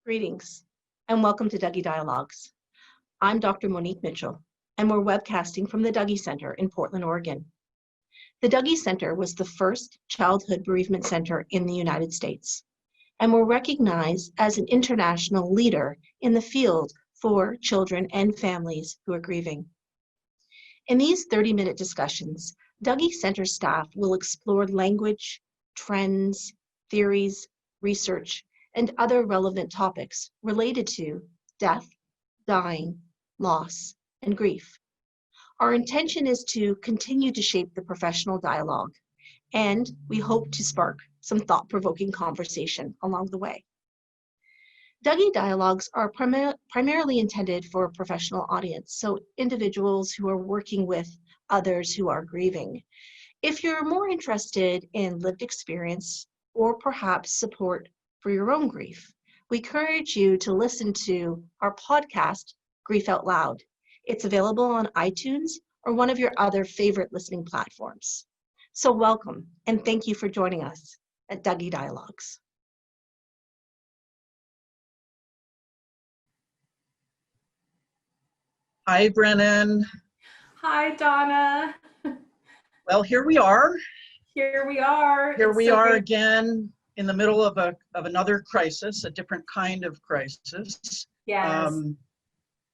Greetings, and welcome to Dougy Dialogues. I'm Dr. Monique Mitchell, and we're webcasting from the Dougy Center in Portland, Oregon. The Dougy Center was the first childhood bereavement center in the United States, and we're recognized as an international leader in the field for children and families who are grieving. In these 30-minute discussions, Dougy Center staff will explore language, trends, theories, research, and other relevant topics related to death, dying, loss, and grief. Our intention is to continue to shape the professional dialogue, and we hope to spark some thought-provoking conversation along the way. Dougy Dialogues are primarily intended for a professional audience, so individuals who are working with others who are grieving. If you're more interested in lived experience or perhaps support for your own grief, we encourage you to listen to our podcast, Grief Out Loud. It's available on iTunes or one of your other favorite listening platforms. So welcome, and thank you for joining us at Dougy Dialogues. Hi, Brennan. Hi, Donna. Well, here we are. Here we are. Here we are again in the middle of another crisis, a different kind of crisis. Yes.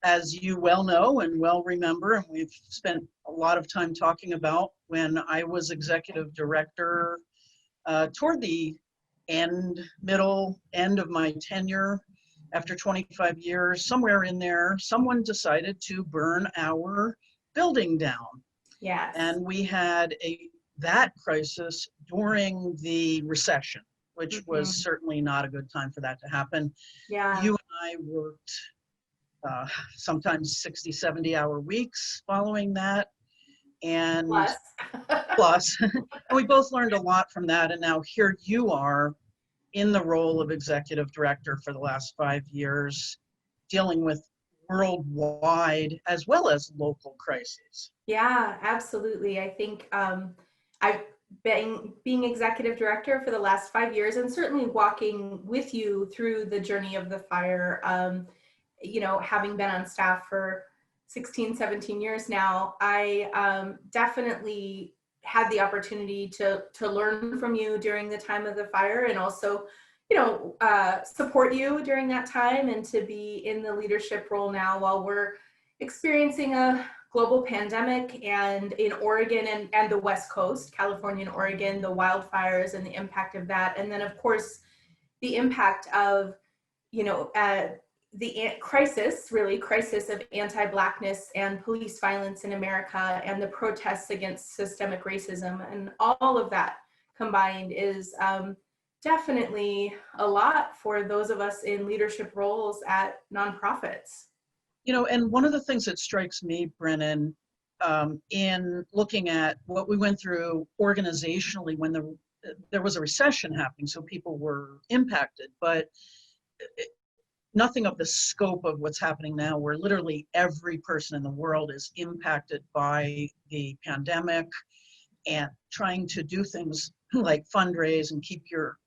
As you well know and well remember, and we've spent a lot of time talking about, when I was executive director toward the middle end of my tenure, after 25 years, somewhere in there, someone decided to burn our building down. Yes. And we had that crisis during the recession, which was certainly not a good time for that to happen. Yeah. You and I worked sometimes 60, 70-hour weeks following that. And plus. And we both learned a lot from that. And now here you are in the role of executive director for the last 5 years, dealing with worldwide as well as local crises. Yeah, absolutely. I think I've been being executive director for the last 5 years, and certainly walking with you through the journey of the fire. Having been on staff for 16, 17 years now, I definitely had the opportunity to learn from you during the time of the fire, and also, support you during that time, and to be in the leadership role now while we're experiencing a global pandemic, and in Oregon and the West Coast, California and Oregon, the wildfires and the impact of that. And then of course, the impact of, the crisis of anti-Blackness and police violence in America, and the protests against systemic racism, and all of that combined is definitely a lot for those of us in leadership roles at nonprofits. And one of the things that strikes me, Brennan, in looking at what we went through organizationally when there was a recession happening, so people were impacted, but nothing of the scope of what's happening now, where literally every person in the world is impacted by the pandemic, and trying to do things like fundraise and keep your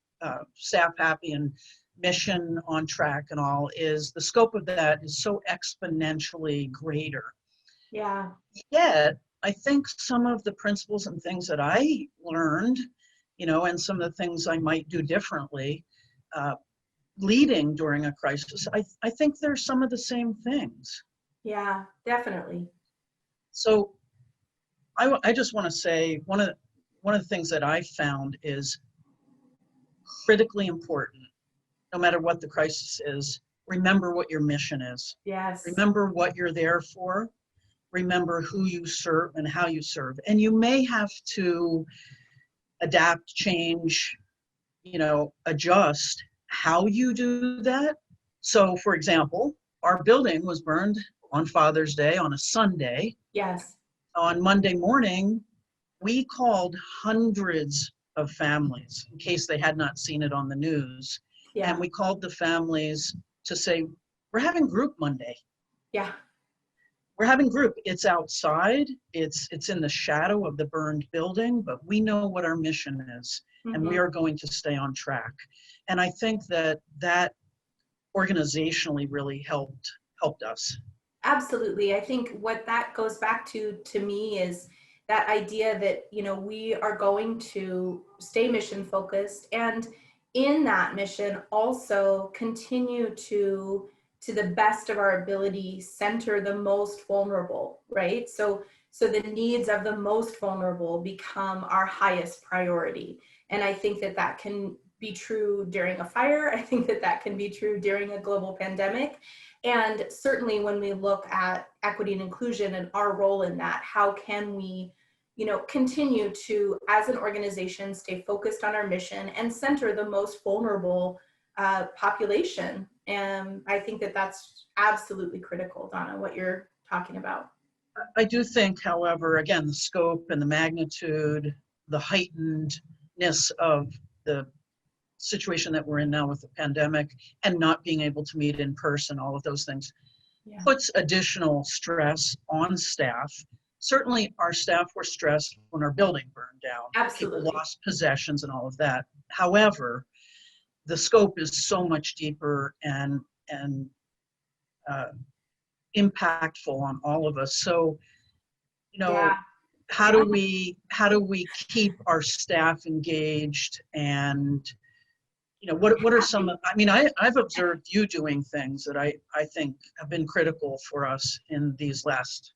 staff happy and mission on track and all, is the scope of that is so exponentially greater. Yeah. Yet, I think some of the principles and things that I learned, and some of the things I might do differently, leading during a crisis, I think there's some of the same things. Yeah, definitely. So I just want to say one of the things that I found is critically important, no matter what the crisis is. Remember what your mission is. Yes. Remember what you're there for. Remember who you serve and how you serve. And you may have to adapt, change, adjust how you do that. So, for example, our building was burned on Father's Day on a Sunday. Yes. On Monday morning, we called hundreds of families in case they had not seen it on the news. Yeah. And we called the families to say, we're having group Monday. Yeah. We're having group. It's outside. It's in the shadow of the burned building, but we know what our mission is, and we are going to stay on track. And I think that organizationally really helped us. Absolutely. I think what that goes back to me is that idea that, you know, we are going to stay mission focused, and in that mission also continue to the best of our ability center the most vulnerable, right? So the needs of the most vulnerable become our highest priority. And I think that that can be true during a fire. I think that that can be true during a global pandemic. And certainly when we look at equity and inclusion and our role in that, how can we, you know, continue to, as an organization, stay focused on our mission and center the most vulnerable population? And I think that that's absolutely critical, Donna, what you're talking about. I do think, however, again, the scope and the magnitude, the heightenedness of the situation that we're in now with the pandemic and not being able to meet in person, all of those things, puts additional stress on staff. Certainly our staff were stressed when our building burned down. Absolutely. People lost possessions and all of that. However, the scope is so much deeper and impactful on all of us. So, you know, how do we keep our staff engaged? And you know, what are some, I mean, I've observed you doing things that I think have been critical for us in these last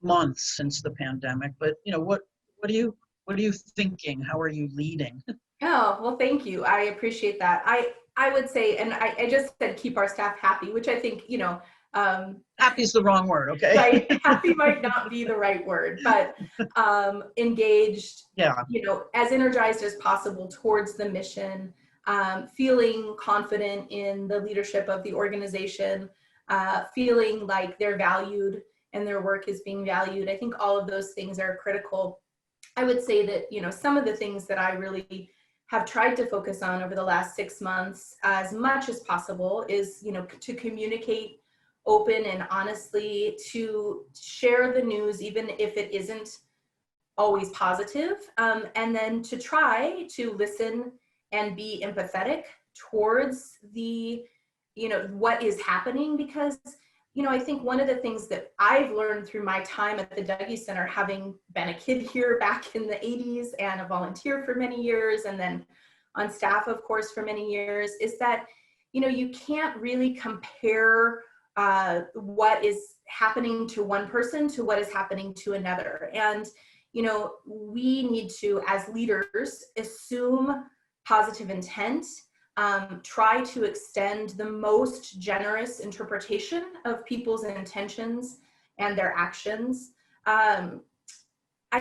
months since the pandemic. But you know, what are you thinking? How are you leading? Oh, well, thank you. I appreciate that. I would say, and I just said keep our staff happy, which I think, you know, happy is the wrong word, okay? Right, happy might not be the right word, but engaged, you know, as energized as possible towards the mission, feeling confident in the leadership of the organization, feeling like they're valued and their work is being valued. I think all of those things are critical. I would say that, you know, some of the things that I really have tried to focus on over the last 6 months as much as possible is, you know, to communicate open and honestly, to share the news, even if it isn't always positive, and then to try to listen and be empathetic towards the, you know, what is happening. Because, you know, I think one of the things that I've learned through my time at the Dougy Center, having been a kid here back in the 80s and a volunteer for many years, and then on staff, of course, for many years, is that, you know, you can't really compare what is happening to one person to what is happening to another. And, you know, we need to, as leaders, assume positive intent, try to extend the most generous interpretation of people's intentions and their actions. I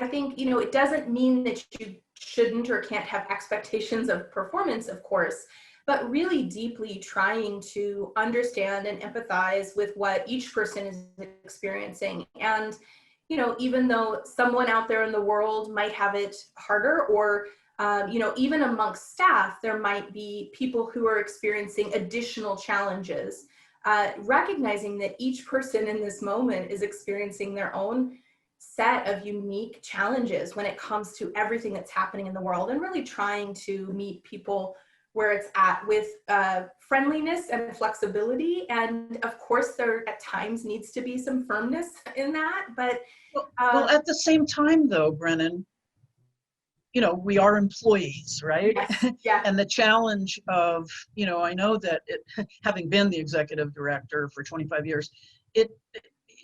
think, you know, it doesn't mean that you shouldn't or can't have expectations of performance, of course, but really deeply trying to understand and empathize with what each person is experiencing. And, you know, even though someone out there in the world might have it harder, or, you know, even amongst staff, there might be people who are experiencing additional challenges, recognizing that each person in this moment is experiencing their own set of unique challenges when it comes to everything that's happening in the world, and really trying to meet people where it's at with friendliness and flexibility. And of course, there at times needs to be some firmness in that. But well, at the same time, though, Brennan, you know, we are employees, right? Yes, yeah. And the challenge of, you know, I know that having been the executive director for 25 years,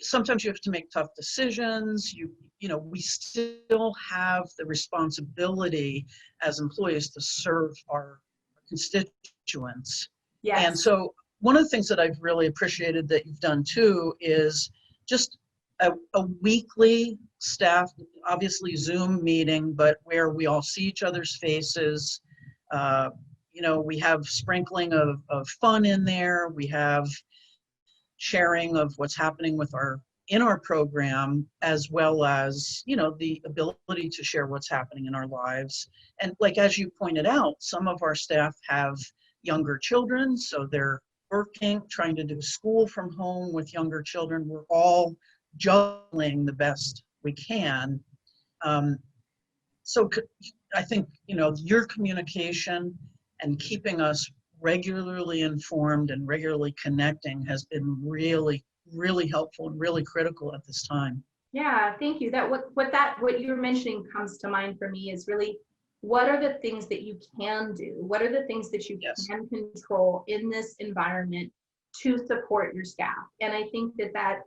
sometimes you have to make tough decisions. You know, we still have the responsibility as employees to serve our constituents. Yes. And so one of the things that I've really appreciated that you've done too is just a weekly staff, obviously Zoom meeting, but where we all see each other's faces. You know, we have sprinkling of fun in there. We have sharing of what's happening with in our program, as well as, you know, the ability to share what's happening in our lives. And like, as you pointed out, some of our staff have younger children, so they're working, trying to do school from home with younger children. We're all juggling the best we can. So I think, you know, your communication and keeping us regularly informed and regularly connecting has been really, really helpful and really critical at this time. Yeah, thank you. That what you're mentioning comes to mind for me is really, what are the things that you can do? What are the things that you Yes. can control in this environment to support your staff? And I think that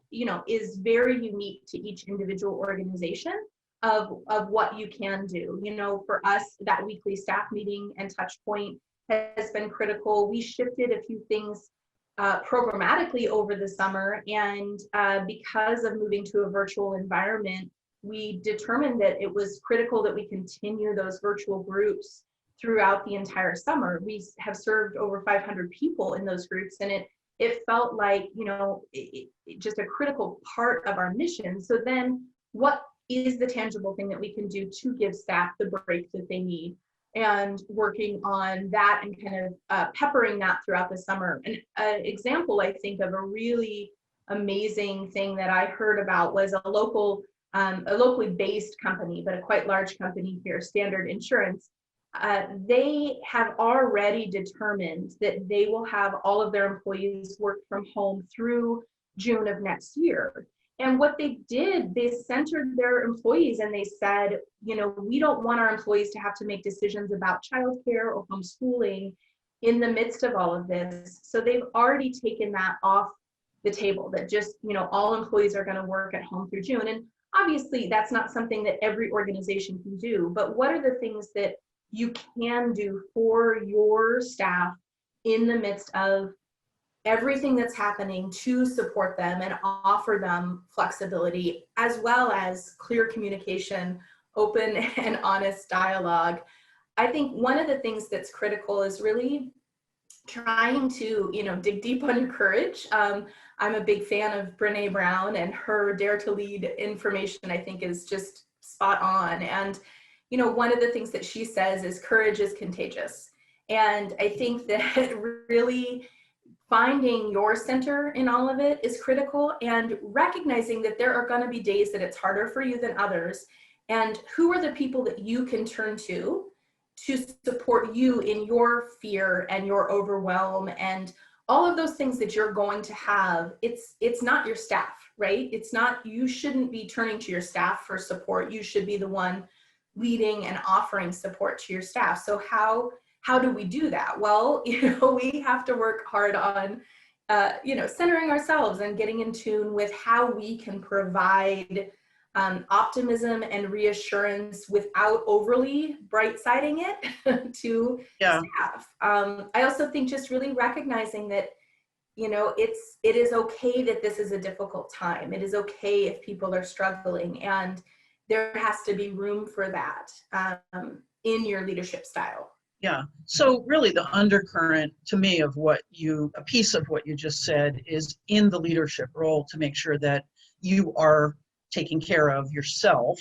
is very unique to each individual organization of what you can do. For us, that weekly staff meeting and touch point has been critical. We shifted a few things programmatically over the summer, and because of moving to a virtual environment, we determined that it was critical that we continue those virtual groups throughout the entire summer. We have served over 500 people in those groups, and it felt like just a critical part of our mission. So then, what is the tangible thing that we can do to give staff the break that they need? And working on that and kind of peppering that throughout the summer. An example, I think, of a really amazing thing that I heard about was a locally based company, but a quite large company here, Standard Insurance. They have already determined that they will have all of their employees work from home through June of next year. And what they did, they centered their employees and they said, we don't want our employees to have to make decisions about childcare or homeschooling in the midst of all of this. So they've already taken that off the table, that just, all employees are going to work at home through June. And obviously that's not something that every organization can do, but what are the things that you can do for your staff in the midst of everything that's happening to support them and offer them flexibility, as well as clear communication, open and honest dialogue? I think one of the things that's critical is really trying to, dig deep on your courage. I'm a big fan of Brene Brown, and her Dare to Lead information, I think, is just spot on. And, one of the things that she says is courage is contagious. And I think that really finding your center in all of it is critical, and recognizing that there are going to be days that it's harder for you than others, and who are the people that you can turn to support you in your fear and your overwhelm and all of those things that you're going to have. It's not your staff, right? It's not, you shouldn't be turning to your staff for support. You should be the one leading and offering support to your staff. So how do we do that? Well, we have to work hard on, centering ourselves and getting in tune with how we can provide optimism and reassurance without overly bright-siding it to staff. I also think just really recognizing that, it is okay that this is a difficult time. It is okay if people are struggling, and there has to be room for that in your leadership style. Yeah. So really the undercurrent to me of a piece of what you just said is in the leadership role to make sure that you are taking care of yourself,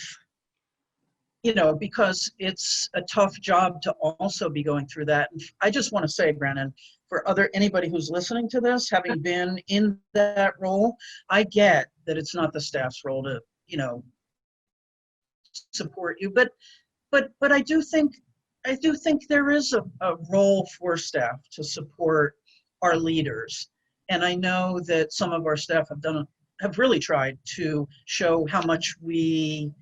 because it's a tough job to also be going through that. And I just want to say, Brennan, for anybody who's listening to this, having been in that role, I get that it's not the staff's role to, support you, but I do think there is a role for staff to support our leaders. And I know that some of our staff have really tried to show how much we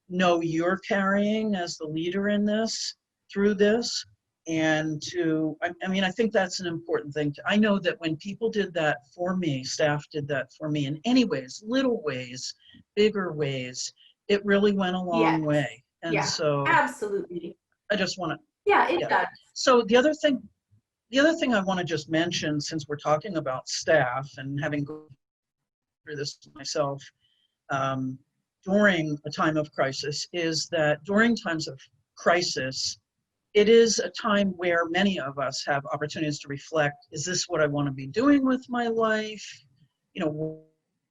know you're carrying as the leader in this, through this. And I think that's an important thing. I know that when people did that for me, staff did that for me in any ways, little ways, bigger ways, it really went a long way. And so absolutely. I just want to. Yeah, it does. So the other thing I want to just mention, since we're talking about staff and having gone through this myself during a time of crisis, is that during times of crisis, it is a time where many of us have opportunities to reflect, is this what I want to be doing with my life?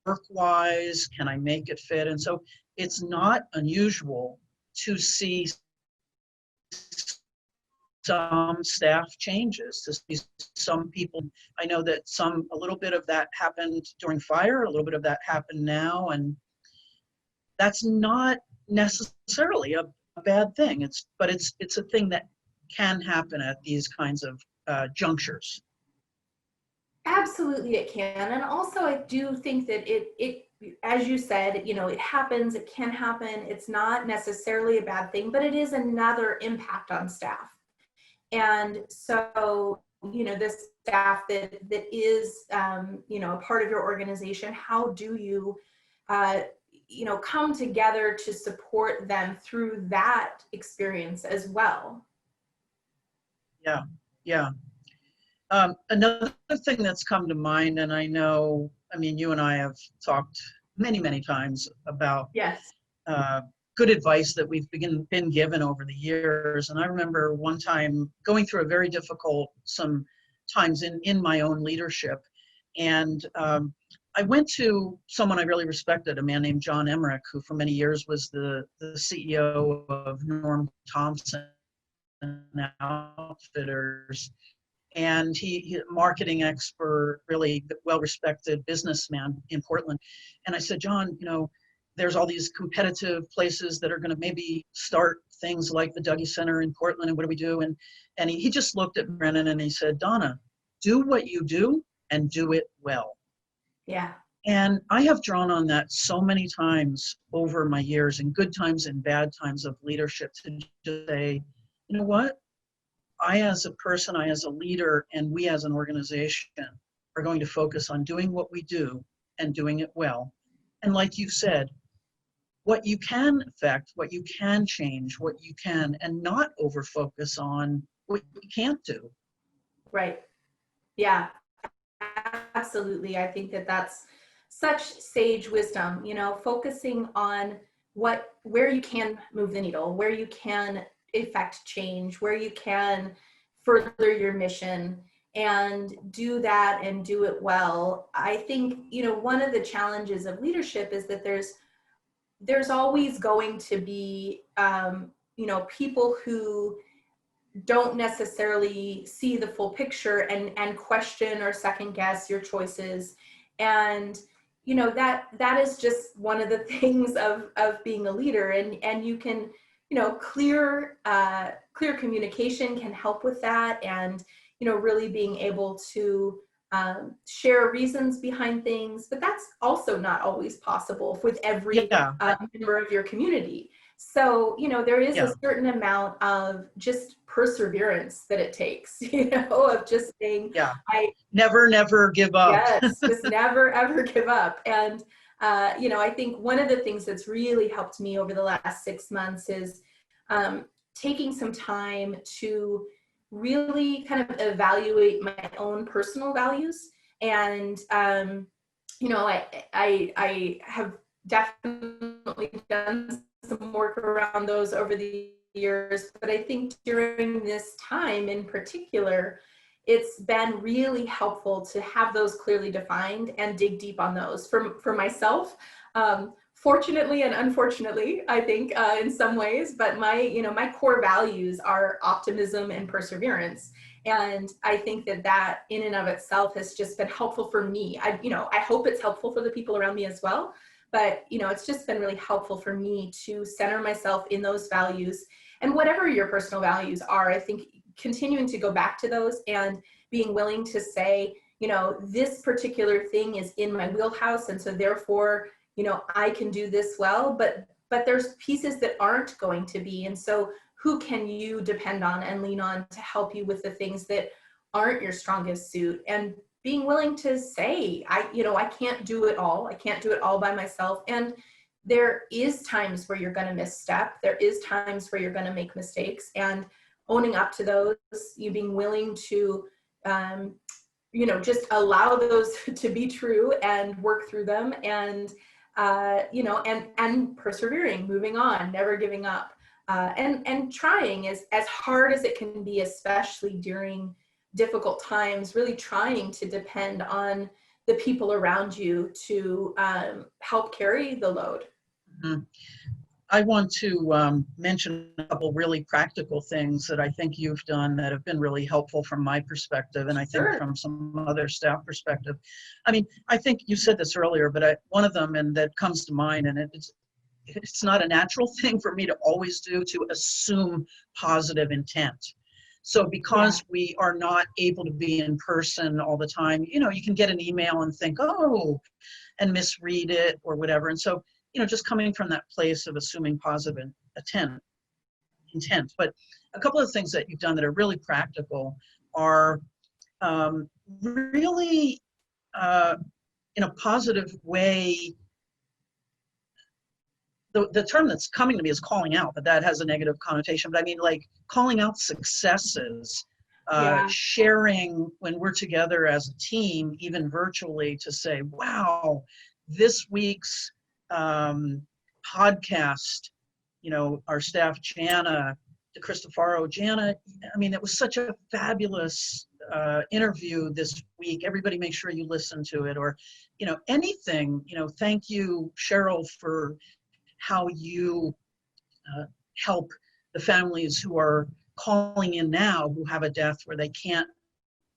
Work-wise, can I make it fit? And so it's not unusual to see some staff changes, to see some people. I know that a little bit of that happened during fire, a little bit of that happened now, and that's not necessarily a bad thing. It's a thing that can happen at these kinds of junctures. Absolutely, it can. And also, I do think that it, as you said, you know, it happens, it can happen. It's not necessarily a bad thing, but it is another impact on staff. And so, you know, this staff that is, you know, a part of your organization, how do you, you know, come together to support them through that experience as well? Yeah, yeah. Another thing that's come to mind, and I know, I mean, you and I have talked many, many times about Yes. good advice that we've been given over the years. And I remember one time going through a very difficult, some times in my own leadership. And I went to someone I really respected, a man named John Emerick, who for many years was the CEO of Norm Thompson Outfitters. And he a marketing expert, really well-respected businessman in Portland. And I said, John, you know, there's all these competitive places that are going to maybe start things like the Dougy Center in Portland, and what do we do? And he just looked at Brennan and he said, Donna, do what you do and do it well. Yeah. And I have drawn on that so many times over my years, in good times and bad times of leadership, to just say, you know what? I as a person, I as a leader, and we as an organization are going to focus on doing what we do and doing it well. And like you said, what you can affect, what you can change, what you can, and not over focus on what you can't do. Right. Yeah, absolutely. I think that that's such sage wisdom, you know, focusing on where you can move the needle, where you can effect change, where you can further your mission, and do that and do it well. I think, you know, one of the challenges of leadership is that there's always going to be, you know, people who don't necessarily see the full picture and question or second guess your choices. And, you know, that is just one of the things of being a leader. And you can, you know, clear communication can help with that. And, you know, really being able to share reasons behind things, but that's also not always possible with every member of your community. So, you know, there is a certain amount of just perseverance that it takes, you know, of just saying, never give up. Yes, just never, ever give up. And, you know, I think one of the things that's really helped me over the last 6 months is taking some time to really kind of evaluate my own personal values. And, you know, I have definitely done some work around those over the years, but I think during this time in particular, it's been really helpful to have those clearly defined and dig deep on those for myself. Fortunately and unfortunately, I think in some ways, but my core values are optimism and perseverance. And I think that in and of itself has just been helpful for me. I hope it's helpful for the people around me as well. But, you know, it's just been really helpful for me to center myself in those values. And whatever your personal values are, I think continuing to go back to those and being willing to say, you know, this particular thing is in my wheelhouse. And so therefore, you know, I can do this well, but there's pieces that aren't going to be. And so who can you depend on and lean on to help you with the things that aren't your strongest suit? And being willing to say, I can't do it all. I can't do it all by myself. And there is times where you're going to misstep. There is times where you're going to make mistakes, and owning up to those, you being willing to, you know, just allow those to be true and work through them, and, you know, and persevering, moving on, never giving up, and trying as hard as it can be, especially during difficult times, really trying to depend on the people around you to help carry the load. Mm-hmm. I want to mention a couple really practical things that I think you've done that have been really helpful from my perspective, and I think from some other staff perspective. I mean, I think you said this earlier, but one of them, and that comes to mind, and it's not a natural thing for me to always do, to assume positive intent. So because we are not able to be in person all the time, you know, you can get an email and think, oh, and misread it or whatever. And so, you know, just coming from that place of assuming positive intent. But a couple of things that you've done that are really practical are really in a positive way. The term that's coming to me is calling out, but that has a negative connotation. But I mean, like calling out successes, sharing when we're together as a team, even virtually, to say, wow, this week's podcast, you know, our staff, Jana, Jana, I mean, it was such a fabulous interview this week. Everybody make sure you listen to it, or, you know, anything, you know, thank you, Cheryl, for how you help the families who are calling in now, who have a death where they can't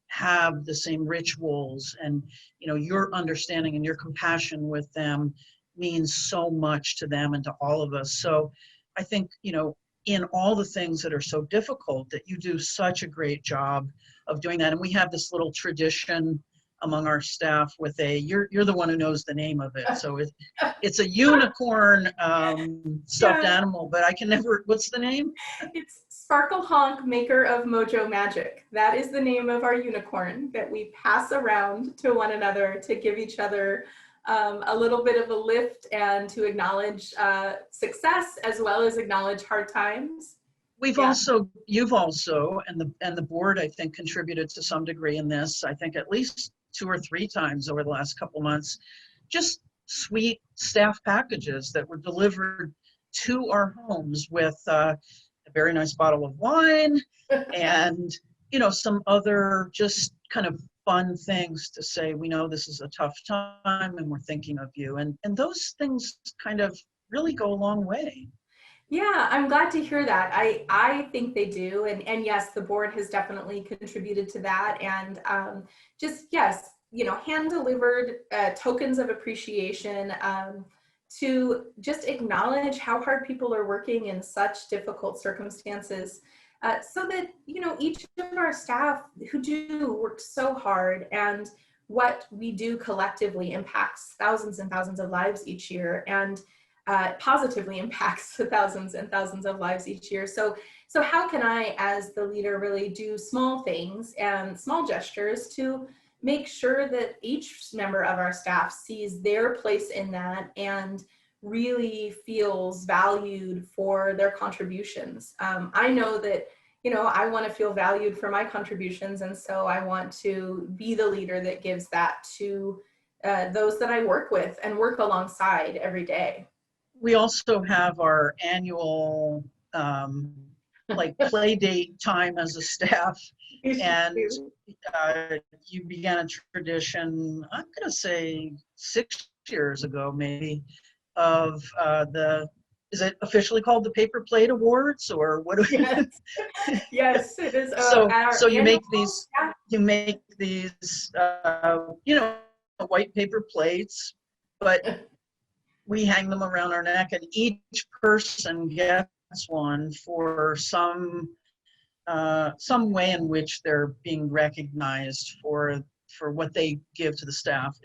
have the same rituals, and you know, your understanding and your compassion with them means so much to them and to all of us. So I think, you know, in all the things that are so difficult, that you do such a great job of doing that. And we have this little tradition among our staff with you're the one who knows the name of it. So it's a unicorn stuffed animal, but I can never, what's the name? It's Sparkle Honk, maker of Mojo Magic. That is the name of our unicorn that we pass around to one another to give each other a little bit of a lift and to acknowledge success as well as acknowledge hard times. You've also, and the board, I think, contributed to some degree in this. I think at least 2 or 3 times over the last couple of months, just sweet staff packages that were delivered to our homes with a very nice bottle of wine and, you know, some other just kind of fun things to say, we know this is a tough time and we're thinking of you. And those things kind of really go a long way. Yeah, I'm glad to hear that. I think they do. And yes, the board has definitely contributed to that. And just, yes, you know, hand delivered tokens of appreciation to just acknowledge how hard people are working in such difficult circumstances, so that, you know, each of our staff who do work so hard, and what we do collectively impacts thousands and thousands of lives each year, and positively impacts thousands and thousands of lives each year. So how can I, as the leader, really do small things and small gestures to make sure that each member of our staff sees their place in that and really feels valued for their contributions? I know that, you know, I want to feel valued for my contributions, and so I want to be the leader that gives that to those that I work with and work alongside every day. We also have our annual like play date time as a staff, and you began a tradition, I'm going to say 6 years ago maybe, of is it officially called the Paper Plate Awards, or what do we? Yes, yes, it is. So you make these, you know, white paper plates, but we hang them around our neck, and each person gets one for some way in which they're being recognized for what they give to the staff.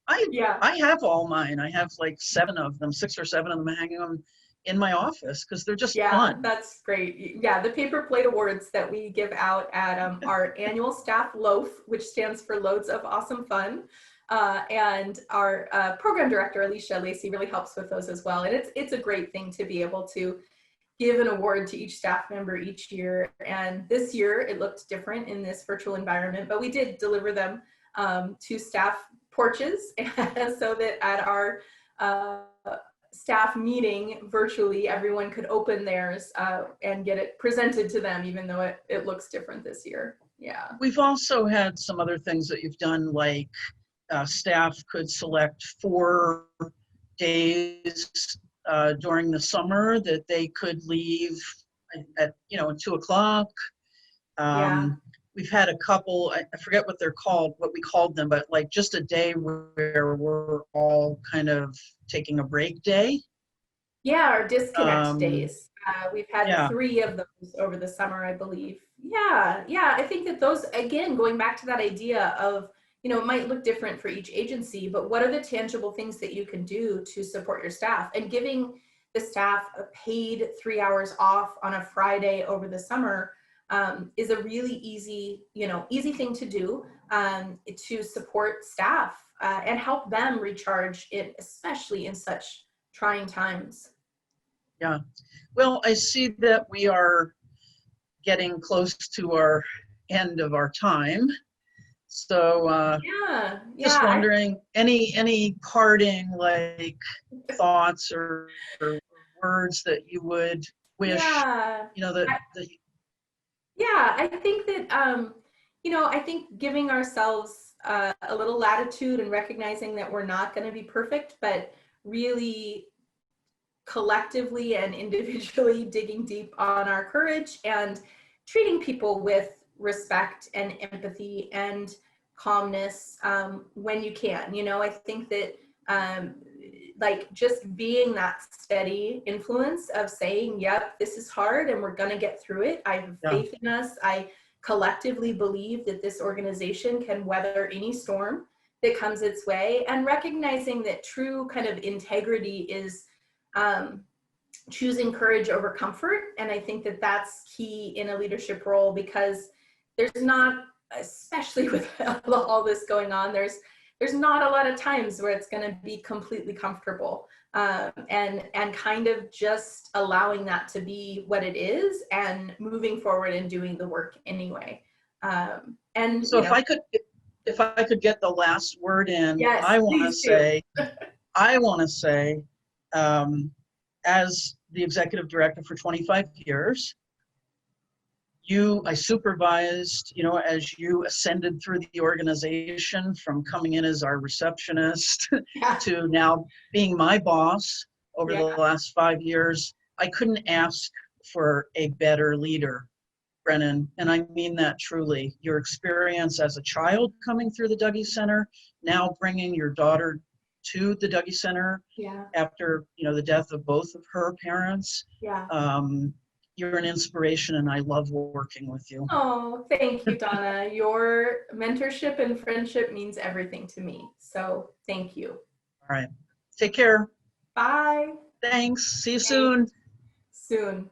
I have all mine. I have like 7 of them, 6 or 7 of them, hanging them in my office because they're just fun. That's great. Yeah, the Paper Plate Awards that we give out at our annual staff loaf, which stands for Loads of Awesome Fun. And our program director, Alicia Lacey, really helps with those as well. And it's a great thing to be able to give an award to each staff member each year. And this year it looked different in this virtual environment, but we did deliver them to staff porches so that at our staff meeting virtually, everyone could open theirs and get it presented to them, even though it looks different this year. Yeah. We've also had some other things that you've done, like staff could select 4 days during the summer that they could leave at 2 o'clock. We've had a couple, I forget what they're called, what we called them, but like just a day where we're all kind of taking a break day. Yeah, our disconnect days. We've had 3 of those over the summer, I believe. Yeah. I think that those, again, going back to that idea of, it might look different for each agency, but what are the tangible things that you can do to support your staff? And giving the staff a paid 3 hours off on a Friday over the summer is a really easy thing to do to support staff and help them recharge it, especially in such trying times. Yeah. Well, I see that we are getting close to our end of our time. So just Yeah. wondering, any parting like thoughts or words that you would wish, Yeah. that Yeah, I think that, I think giving ourselves a little latitude and recognizing that we're not going to be perfect, but really collectively and individually digging deep on our courage and treating people with respect and empathy and calmness when you can. I think that like just being that steady influence of saying, yep, this is hard and we're going to get through it. I have yeah, faith in us. I collectively believe that this organization can weather any storm that comes its way, and recognizing that true kind of integrity is choosing courage over comfort. And I think that that's key in a leadership role, because there's not, especially with all this going on, there's not a lot of times where it's going to be completely comfortable, and kind of just allowing that to be what it is and moving forward and doing the work anyway. And so if I could get the last word in, yes, please do. I want to say, as the executive director for 25 years, I supervised, as you ascended through the organization from coming in as our receptionist Yeah, to now being my boss over yeah, the last 5 years. I couldn't ask for a better leader, Brennan, and I mean that truly. Your experience as a child coming through the Dougy Center, now bringing your daughter to the Dougy Center yeah, after the death of both of her parents. yeah. You're an inspiration, and I love working with you. Oh, thank you, Donna. Your mentorship and friendship means everything to me. So thank you. All right. Take care. Bye. Thanks. See you Thanks. soon. Soon.